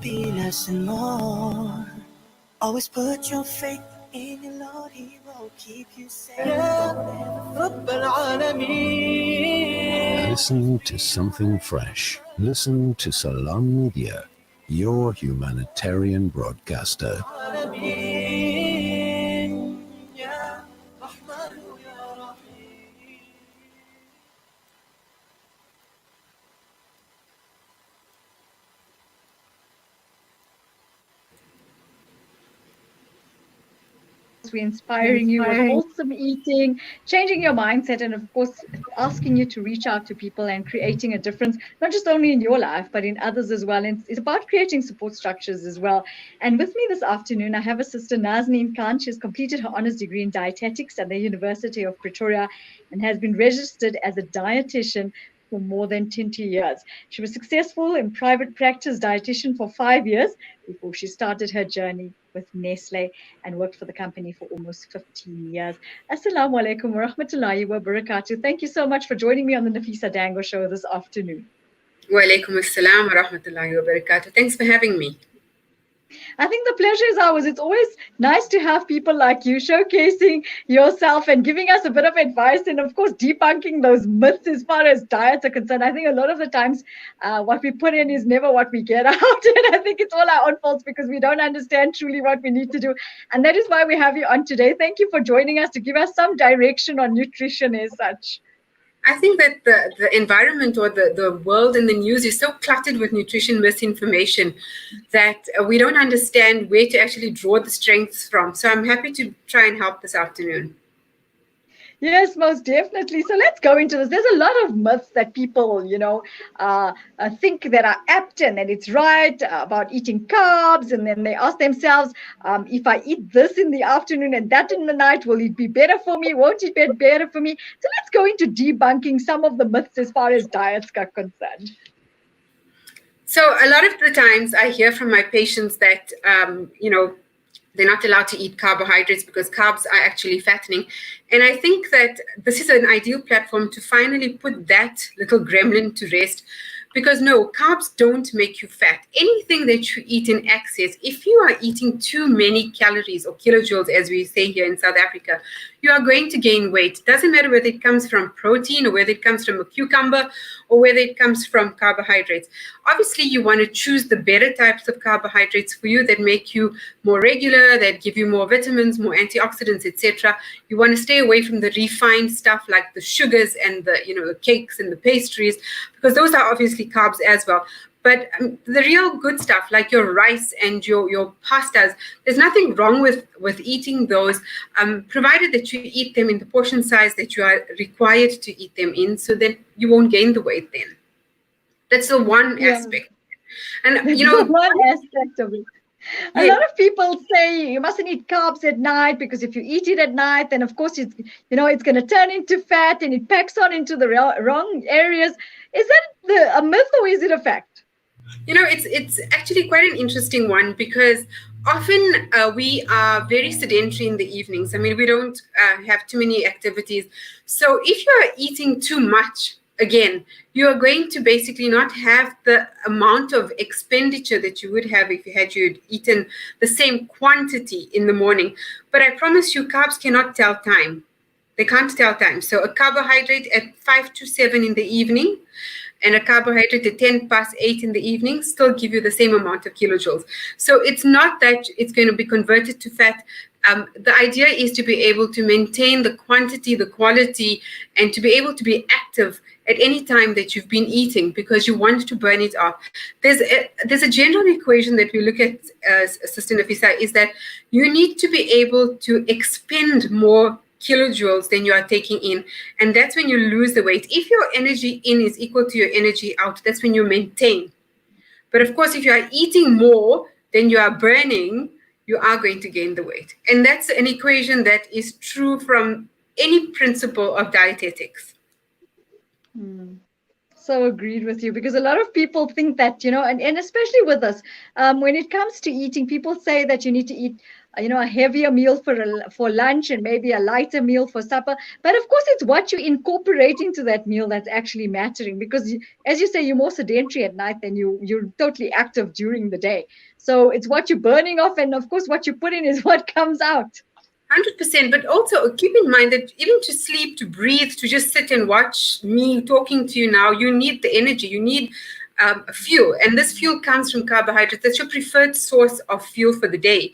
be less and more. Always put your faith in your Lord, He will keep you safe. Listen to something fresh. Listen to Salam Media, your humanitarian broadcaster. We're inspiring you with wholesome eating, changing your mindset, and of course, asking you to reach out to people and creating a difference, not just only in your life, but in others as well. And it's about creating support structures as well. And with me this afternoon, I have a sister, Naazneen Khan. She's completed her honors degree in dietetics at the University of Pretoria and has been registered as a dietitian for more than 20 years. She was successful in private practice dietitian for 5 years before she started her journey with Nestle and worked for the company for almost 15 years. Assalamu alaikum wa rahmatullahi wa barakatuh. Thank you so much for joining me on the Nafeesa Dangor show this afternoon. Wa alaikum assalam wa rahmatullahi wa barakatuh. Thanks for having me. I think the pleasure is ours. It's always nice to have people like you showcasing yourself and giving us a bit of advice and, of course, debunking those myths as far as diets are concerned. I think a lot of the times what we put in is never what we get out. And I think it's all our own faults because we don't understand truly what we need to do. And that is why we have you on today. Thank you for joining us to give us some direction on nutrition as such. I think that the environment or the world and the news is so cluttered with nutrition misinformation that we don't understand where to actually draw the strengths from. So I'm happy to try and help this afternoon. Yes, most definitely. So let's go into this. There's a lot of myths that people, think that are apt and that it's right about eating carbs. And then they ask themselves, if I eat this in the afternoon and that in the night, will it be better for me? Won't it be better for me? So let's go into debunking some of the myths as far as diets are concerned. So a lot of the times I hear from my patients that, they're not allowed to eat carbohydrates because carbs are actually fattening. And I think that this is an ideal platform to finally put that little gremlin to rest. Because no, carbs don't make you fat. Anything that you eat in excess, if you are eating too many calories or kilojoules, as we say here in South Africa, you are going to gain weight. Doesn't matter whether it comes from protein or whether it comes from a cucumber or whether it comes from carbohydrates. Obviously, you want to choose the better types of carbohydrates for you that make you more regular, that give you more vitamins, more antioxidants, etc. You want to stay away from the refined stuff like the sugars and the cakes and the pastries, because those are obviously carbs as well. But the real good stuff like your rice and your pastas, there's nothing wrong with eating those, provided that you eat them in the portion size that you are required to eat them in, so that you won't gain the weight then. That's the one aspect. And one aspect of it. A lot of people say you mustn't eat carbs at night because if you eat it at night, then of course it's going to turn into fat and it packs on into the wrong areas. Is that a myth or is it a fact? It's actually quite an interesting one because often we are very sedentary in the evenings. I mean, we don't have too many activities. So if you are eating too much, again, you are going to basically not have the amount of expenditure that you would have if you'd eaten the same quantity in the morning. But I promise you, carbs cannot tell time. They can't tell time. So a carbohydrate at 5 to 7 in the evening and a carbohydrate at 10 past 8 in the evening still give you the same amount of kilojoules. So it's not that it's going to be converted to fat. The idea is to be able to maintain the quantity, the quality, and to be able to be active at any time that you've been eating because you want to burn it off. There's a general equation that we look at, Sister Nafeesa, is that you need to be able to expend more kilojoules than you are taking in, and that's when you lose the weight. If your energy in is equal to your energy out, that's when you maintain. But of course, if you are eating more than you are burning, you are going to gain the weight. And that's an equation that is true from any principle of dietetics. So agreed with you, because a lot of people think that, and especially with us, when it comes to eating, people say that you need to eat a heavier meal for lunch and maybe a lighter meal for supper. But of course, it's what you incorporate into that meal that's actually mattering, because as you say, you're more sedentary at night than you're totally active during the day. So it's what you're burning off, and of course, what you put in is what comes out. 100%. But also keep in mind that even to sleep, to breathe, to just sit and watch me talking to you now, you need the energy. You need fuel, and this fuel comes from carbohydrates. That's your preferred source of fuel for the day.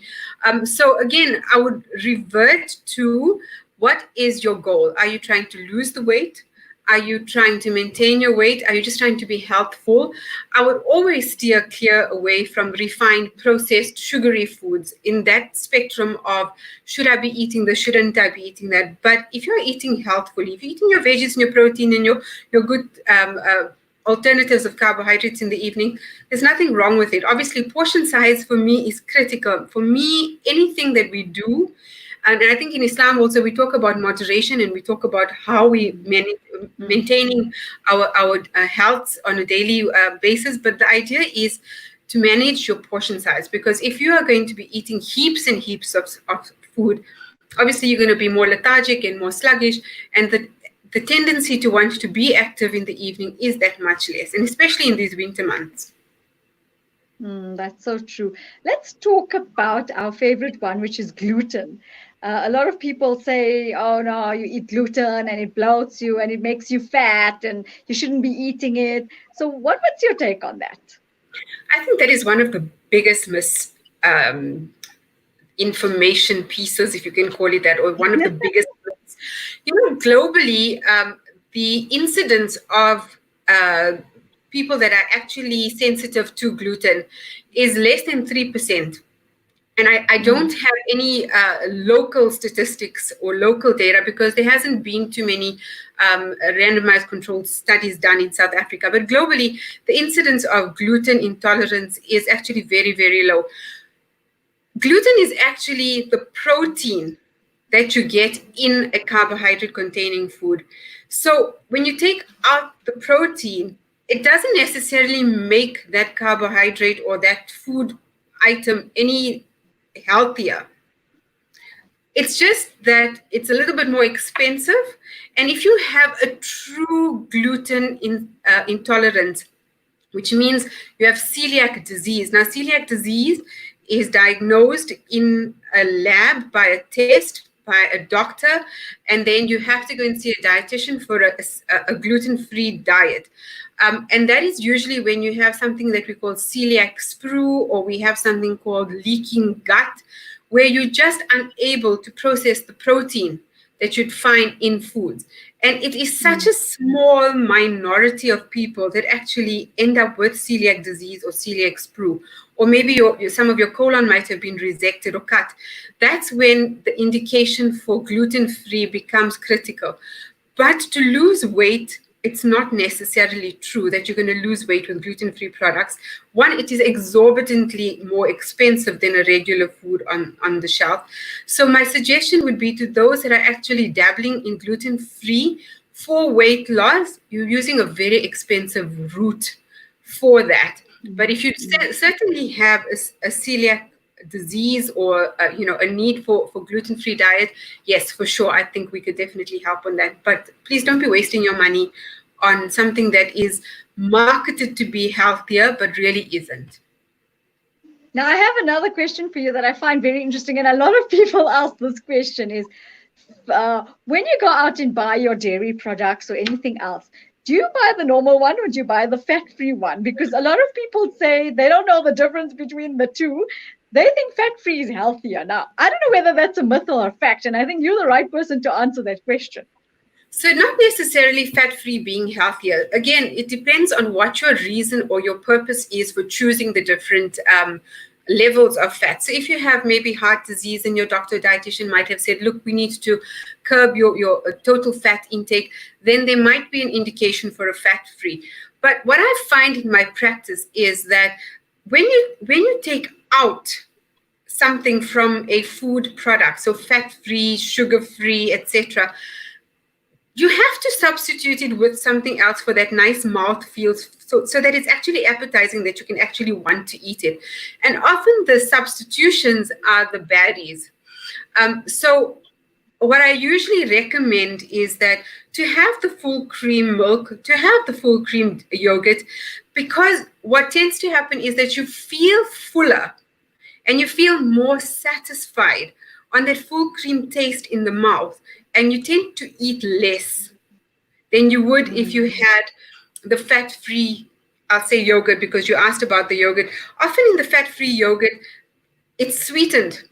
So again, I would revert to, what is your goal? Are you trying to lose the weight? Are you trying to maintain your weight? Are you just trying to be healthful? I would always steer clear away from refined, processed, sugary foods in that spectrum of, should I be eating this, shouldn't I be eating that? But if you're eating healthfully, if you're eating your veggies and your protein and your good alternatives of carbohydrates in the evening, there's nothing wrong with it. Obviously, portion size for me is critical. For me, anything that we do, and I think in Islam also we talk about moderation, and we talk about how we maintaining our health on a daily basis. But the idea is to manage your portion size, because if you are going to be eating heaps and heaps of food, obviously you're going to be more lethargic and more sluggish, and the tendency to want to be active in the evening is that much less, and especially in these winter months. That's so true. Let's talk about our favorite one, which is gluten. A lot of people say, oh no, you eat gluten and it bloats you and it makes you fat and you shouldn't be eating it. So what's your take on that? I think that is one of the biggest information pieces, if you can call it that, or one of the biggest. Globally, the incidence of people that are actually sensitive to gluten is less than 3%. And I don't have any local statistics or local data, because there hasn't been too many randomized controlled studies done in South Africa. But globally, the incidence of gluten intolerance is actually very, very low. Gluten is actually the protein that you get in a carbohydrate containing food. So when you take out the protein, it doesn't necessarily make that carbohydrate or that food item any healthier. It's just that it's a little bit more expensive. And if you have a true gluten intolerance, which means you have celiac disease. Now, celiac disease is diagnosed in a lab by a test by a doctor, and then you have to go and see a dietitian for a gluten-free diet. And that is usually when you have something that we call celiac sprue, or we have something called leaking gut, where you're just unable to process the protein that you'd find in foods. And it is such a small minority of people that actually end up with celiac disease or celiac sprue, or maybe some of your colon might have been resected or cut. That's when the indication for gluten-free becomes critical. But to lose weight, it's not necessarily true that you're going to lose weight with gluten-free products. One, it is exorbitantly more expensive than a regular food on the shelf. So my suggestion would be to those that are actually dabbling in gluten-free for weight loss, you're using a very expensive route for that. But if you certainly have a celiac disease or a need for gluten-free diet, yes, for sure, I think we could definitely help on that. But please don't be wasting your money on something that is marketed to be healthier but really isn't. Now, I have another question for you that I find very interesting, and a lot of people ask this question is, when you go out and buy your dairy products or anything else, do you buy the normal one or do you buy the fat-free one? Because a lot of people say they don't know the difference between the two. They think fat-free is healthier. Now, I don't know whether that's a myth or a fact, and I think you're the right person to answer that question. So not necessarily fat-free being healthier. Again, it depends on what your reason or your purpose is for choosing the different levels of fat. So if you have maybe heart disease and your doctor dietitian might have said, look, we need to curb your total fat intake, then there might be an indication for a fat-free. But what I find in my practice is that when you take out something from a food product, so fat-free, sugar-free, etc., you have to substitute it with something else for that nice mouthfeel, so that it's actually appetizing, that you can actually want to eat it. And often the substitutions are the baddies. So what I usually recommend is that to have the full cream milk, to have the full cream yogurt, because what tends to happen is that you feel fuller and you feel more satisfied on that full cream taste in the mouth, and you tend to eat less than you would if you had the fat-free, I'll say yogurt, because you asked about the yogurt. Often in the fat-free yogurt, it's sweetened,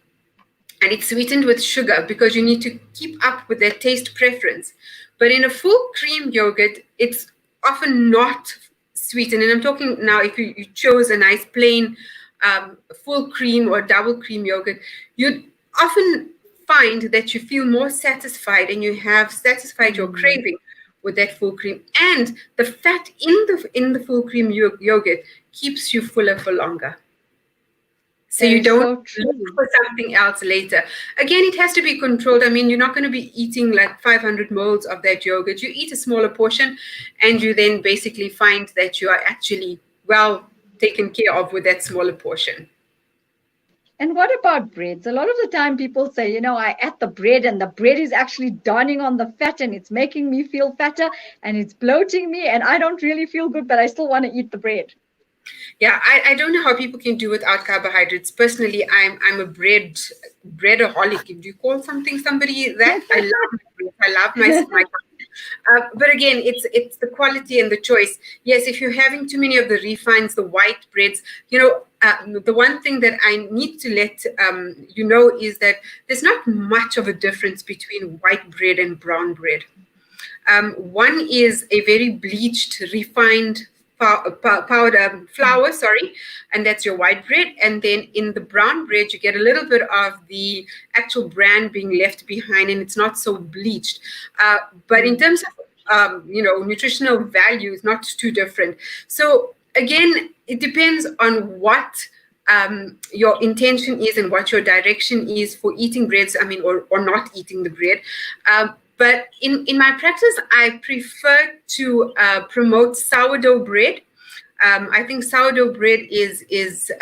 and it's sweetened with sugar because you need to keep up with their taste preference. But in a full cream yogurt, it's often not sweetened. And I'm talking now, if you chose a nice plain full cream or double cream yogurt, you'd often find that you feel more satisfied and you have satisfied your craving with that full cream. And the fat in the full cream yogurt keeps you fuller for longer. So you don't look for something else later. Again, it has to be controlled. I mean, you're not going to be eating like 500 mils of that yogurt. You eat a smaller portion, and you then basically find that you are actually well taken care of with that smaller portion. And what about breads? A lot of the time people say, I ate the bread and the bread is actually dawning on the fat and it's making me feel fatter and it's bloating me and I don't really feel good, but I still want to eat the bread. Yeah, I don't know how people can do without carbohydrates. Personally, I'm a breadaholic. Do you call somebody that? I love bread. I love my but again, it's the quality and the choice. Yes, if you're having too many of the refines, the white breads, the one thing that I need to let you know is that there's not much of a difference between white bread and brown bread. One is a very bleached, refined powder flour, and that's your white bread. And then in the brown bread, you get a little bit of the actual bran being left behind, and it's not so bleached. But in terms of nutritional value, it's not too different. So again, it depends on what your intention is and what your direction is for eating breads. I mean, or not eating the bread. But in my practice, I prefer to promote sourdough bread. I think sourdough bread is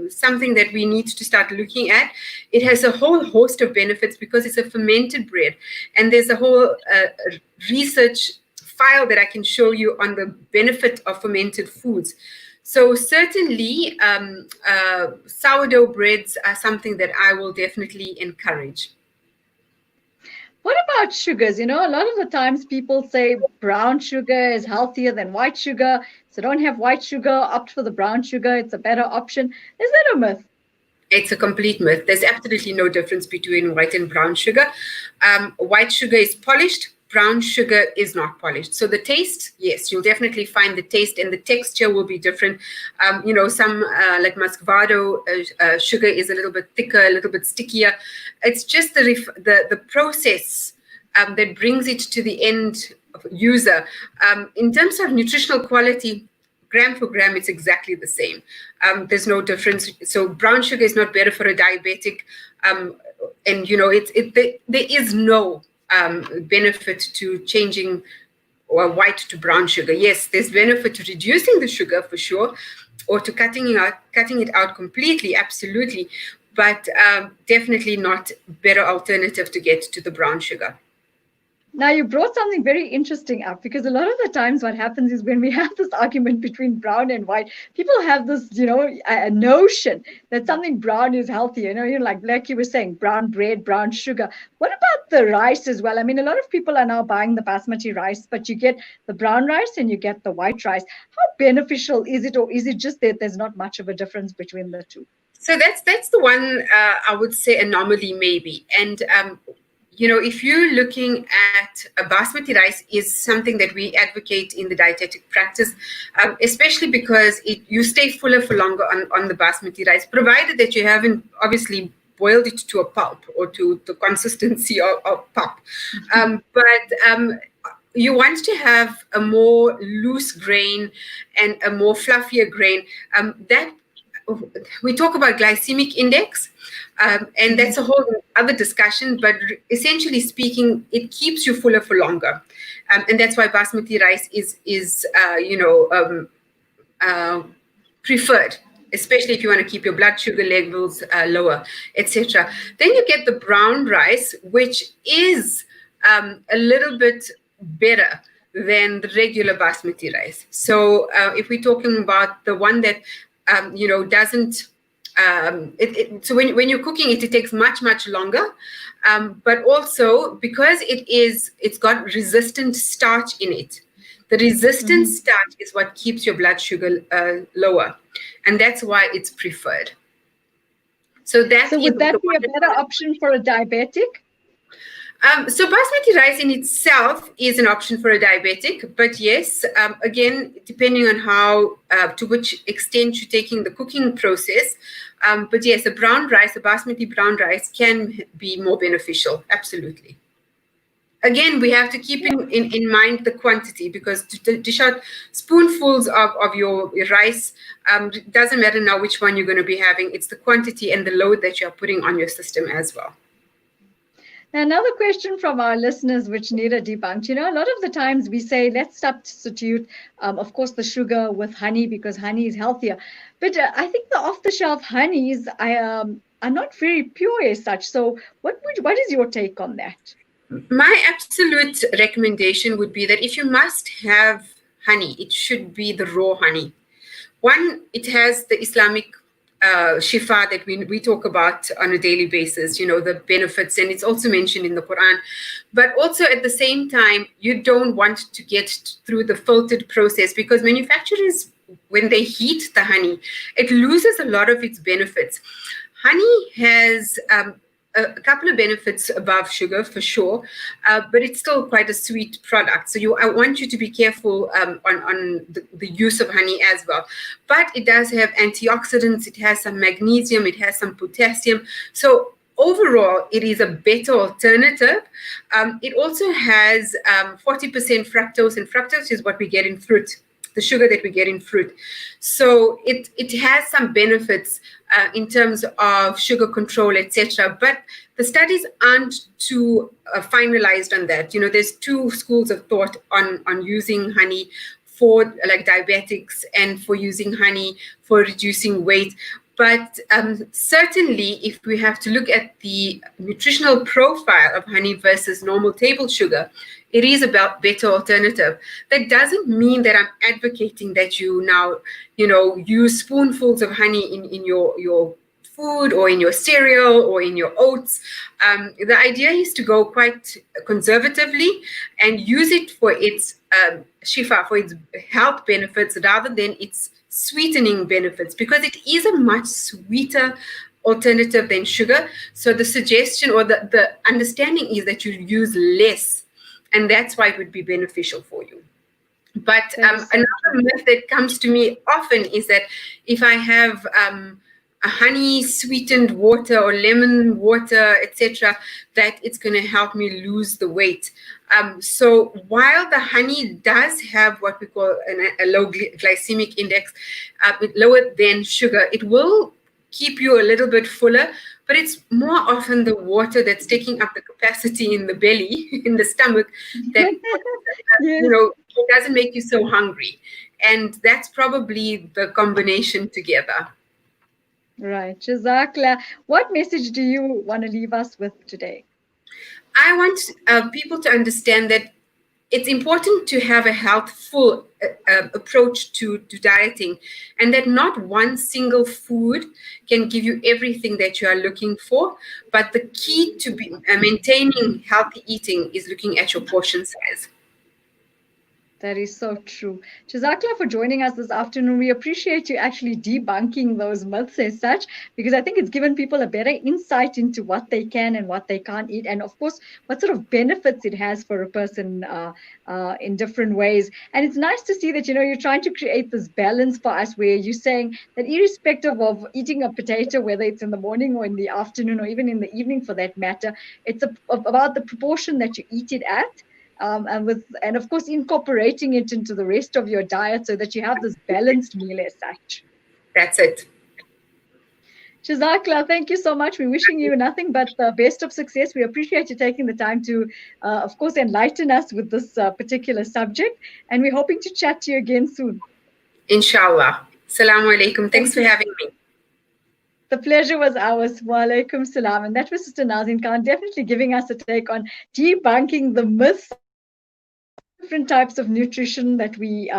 something that we need to start looking at. It has a whole host of benefits because it's a fermented bread. And there's a whole research file that I can show you on the benefit of fermented foods. So certainly, sourdough breads are something that I will definitely encourage. What about sugars? A lot of the times people say brown sugar is healthier than white sugar. So don't have white sugar, opt for the brown sugar. It's a better option. Is that a myth? It's a complete myth. There's absolutely no difference between white and brown sugar. White sugar is polished. Brown sugar is not polished. So the taste, yes, you'll definitely find the taste and the texture will be different. Some like muscovado sugar is a little bit thicker, a little bit stickier. It's just the process that brings it to the end user. In terms of nutritional quality, gram for gram, it's exactly the same. There's no difference. So brown sugar is not better for a diabetic. There is no benefit to changing white to brown sugar. Yes, there's benefit to reducing the sugar for sure, or to cutting it out completely, absolutely, but definitely not better alternative to get to the brown sugar. Now, you brought something very interesting up, because a lot of the times what happens is when we have this argument between brown and white, people have this, a notion that something brown is healthier. Like you were saying, brown bread, brown sugar. What about the rice as well? I mean, a lot of people are now buying the basmati rice, but you get the brown rice and you get the white rice. How beneficial is it, or is it just that there's not much of a difference between the two? So that's the one I would say anomaly maybe. And if you're looking at a basmati rice is something that we advocate in the dietetic practice, especially because you stay fuller for longer on the basmati rice, provided that you haven't obviously boiled it to a pulp or to the consistency of pulp. But you want to have a more loose grain and a more fluffier grain. That we talk about glycemic index, and that's a whole other discussion, but essentially speaking, it keeps you fuller for longer. And that's why basmati rice is preferred, especially if you want to keep your blood sugar levels lower, etc. Then you get the brown rice, which is a little bit better than the regular basmati rice. So if we're talking about the one that doesn't so when you're cooking it, it takes much longer, but also because it's got resistant starch in it. The resistant starch is what keeps your blood sugar lower, and that's why it's preferred. So would that be a better option for a diabetic? So basmati rice in itself is an option for a diabetic, but yes, again, depending on how, to which extent you're taking the cooking process, but yes, a basmati brown rice can be more beneficial, absolutely. Again, we have to keep in mind the quantity, because to dish out spoonfuls of your rice, it doesn't matter now which one you're going to be having, it's the quantity and the load that you're putting on your system as well. Now, another question from our listeners, which need a debunked. A lot of the times we say, let's substitute, of course, the sugar with honey because honey is healthier. But I think the off-the-shelf honeys are not very pure as such. So what is your take on that? My absolute recommendation would be that if you must have honey, it should be the raw honey. One, it has the Islamic shifa that we talk about on a daily basis, the benefits, and it's also mentioned in the Quran. But also at the same time, you don't want to get through the filtered process, because manufacturers, when they heat the honey, it loses a lot of its benefits. Honey has a couple of benefits above sugar for sure, but it's still quite a sweet product. So I want you to be careful on the use of honey as well. But it does have antioxidants, it has some magnesium, it has some potassium. So overall, it is a better alternative. It also has 40% fructose, and fructose is what we get in fruit, the sugar that we get in fruit. So it has some benefits in terms of sugar control, etc. But the studies aren't too finalized on that. There's two schools of thought on using honey for like diabetics and for using honey for reducing weight. But certainly, if we have to look at the nutritional profile of honey versus normal table sugar, it is about better alternative. That doesn't mean that I'm advocating that you now, use spoonfuls of honey in your food or in your cereal or in your oats. The idea is to go quite conservatively and use it for its shifa, for its health benefits rather than its sweetening benefits, because it is a much sweeter alternative than sugar. So the suggestion or the understanding is that you use less, and that's why it would be beneficial for you. But another myth that comes to me often is that if I have a honey sweetened water or lemon water, etc., that it's going to help me lose the weight. So while the honey does have what we call a low glycemic index, lower than sugar, it will keep you a little bit fuller, but it's more often the water that's taking up the capacity in the belly, in the stomach, that it doesn't make you so hungry. And that's probably the combination together. Right. Jazakallah. What message do you want to leave us with today? I want people to understand that it's important to have a healthful approach to dieting, and that not one single food can give you everything that you are looking for. But the key to maintaining healthy eating is looking at your portion size. That is so true. Jazakallah for joining us this afternoon. We appreciate you actually debunking those myths as such, because I think it's given people a better insight into what they can and what they can't eat, and of course, what sort of benefits it has for a person in different ways. And it's nice to see that, you're trying to create this balance for us where you're saying that irrespective of eating a potato, whether it's in the morning or in the afternoon or even in the evening for that matter, it's about the proportion that you eat it at. And of course incorporating it into the rest of your diet so that you have this balanced meal as such. That's it. Jazakallah, thank you so much. We're wishing you nothing but the best of success. We appreciate you taking the time to, of course, enlighten us with this particular subject. And we're hoping to chat to you again soon. Inshallah. Assalamu alaikum. Thanks for having me. The pleasure was ours. Wa alaikum salam. And that was Sister Naazneen Khan, definitely giving us a take on debunking the myths, different types of nutrition that we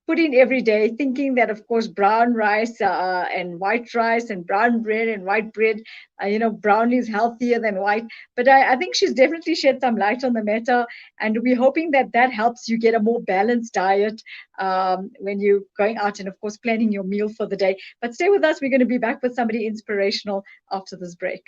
put in every day, thinking that, of course, brown rice and white rice and brown bread and white bread, brown is healthier than white. But I think she's definitely shed some light on the matter. And we're hoping that that helps you get a more balanced diet when you're going out and, of course, planning your meal for the day. But stay with us. We're going to be back with somebody inspirational after this break.